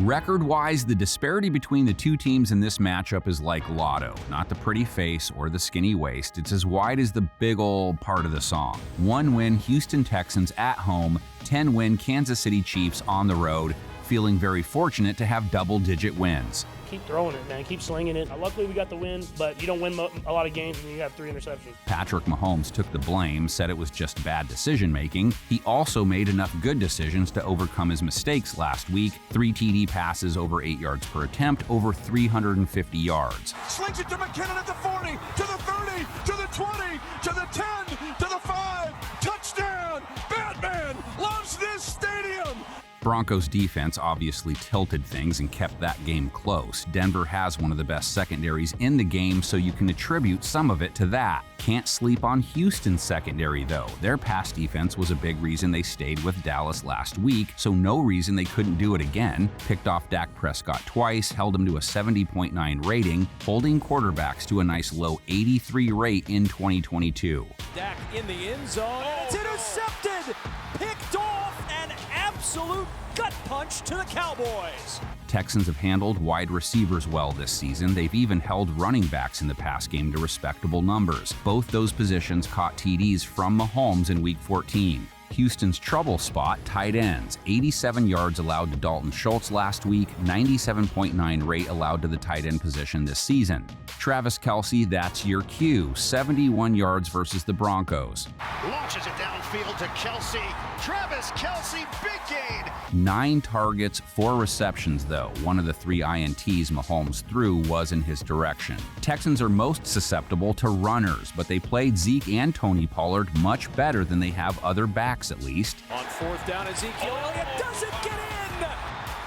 Record-wise, the disparity between the two teams in this matchup is like lotto. Not the pretty face or the skinny waist. It's as wide as the big ol' part of the song. 1 win Houston Texans at home, 10 win Kansas City Chiefs on the road, feeling very fortunate to have double-digit wins. Keep throwing it, man. Keep slinging it. Luckily, we got the win, but you don't win a lot of games when you have 3 interceptions. Patrick Mahomes took the blame, said it was just bad decision-making. He also made enough good decisions to overcome his mistakes last week. 3 TD passes over 8 yards per attempt, over 350 yards. Slings it to McKinnon at the 40, to the 30, to the 20, to the 10, to the 5. Touchdown! Batman loves this stadium! Broncos defense obviously tilted things and kept that game close. Denver has one of the best secondaries in the game, so you can attribute some of it to that. Can't sleep on Houston's secondary, though. Their pass defense was a big reason they stayed with Dallas last week, so no reason they couldn't do it again. Picked off Dak Prescott twice, held him to a 70.9 rating, holding quarterbacks to a nice low 83 rate in 2022. Dak in the end zone, and it's intercepted! Picked off, an absolute gut punch to the Cowboys. Texans have handled wide receivers well this season. They've even held running backs in the pass game to respectable numbers. Both those positions caught TDs from Mahomes in Week 14. Houston's trouble spot, tight ends. 87 yards allowed to Dalton Schultz last week, 97.9 rate allowed to the tight end position this season. Travis Kelce, that's your cue. 71 yards versus the Broncos. Launches it downfield to Kelce. Travis Kelce, big gain. 9 targets, 4 receptions, though. One of the 3 INTs Mahomes threw was in his direction. Texans are most susceptible to runners, but they played Zeke and Tony Pollard much better than they have other backs, at least. On 4th down, Ezekiel Elliott doesn't get in!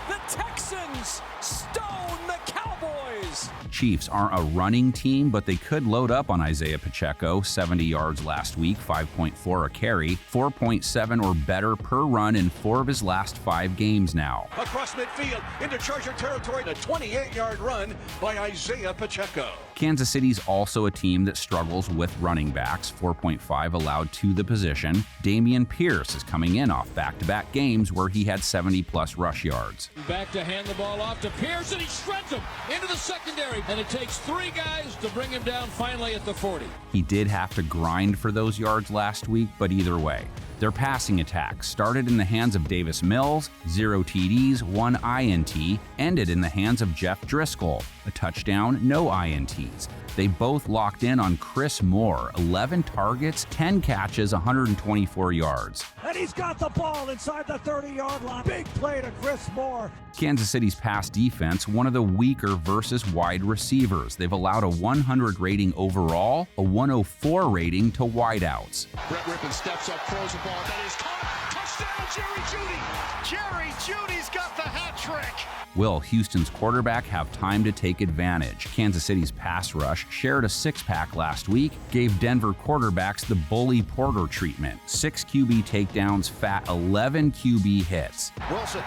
The Texans stone the Cowboys! Chiefs aren't a running team, but they could load up on Isaiah Pacheco. 70 yards last week, 5.4 a carry, 4.7 or better per run in 4 of his last 5 games now. Across midfield, into Charger territory, a 28-yard run by Isaiah Pacheco. Kansas City's also a team that struggles with running backs, 4.5 allowed to the position. Dameon Pierce is coming in off back-to-back games where he had 70-plus rush yards. Back to hand the ball off to Pierce, and he shreds him into the secondary. And it takes 3 guys to bring him down finally at the 40. He did have to grind for those yards last week, but either way. Their passing attack started in the hands of Davis Mills, 0 TDs, 1 INT, ended in the hands of Jeff Driscoll, a touchdown, no INTs. They both locked in on Chris Moore, 11 targets, 10 catches, 124 yards. And he's got the ball inside the 30-yard line. Big play to Chris Moore. Kansas City's pass defense, one of the weaker versus wide receivers. They've allowed a 100 rating overall, a 104 rating to wideouts. Brett Rippon steps up, throws the ball, that is caught. Touchdown, Jerry Jeudy. Jerry Jeudy's got the hat trick. Will Houston's quarterback have time to take advantage? Kansas City's pass rush shared a 6-pack last week, gave Denver quarterbacks the Bully Porter treatment. 6 QB takedowns, fat 11 QB hits. Wilson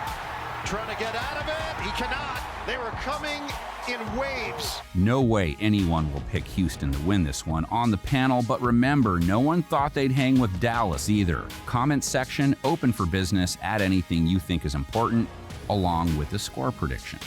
trying to get out of it. He cannot. They were coming in waves. No way anyone will pick Houston to win this one on the panel, but remember, no one thought they'd hang with Dallas either. Comment section open for business. Add anything you think is important, along with the score prediction.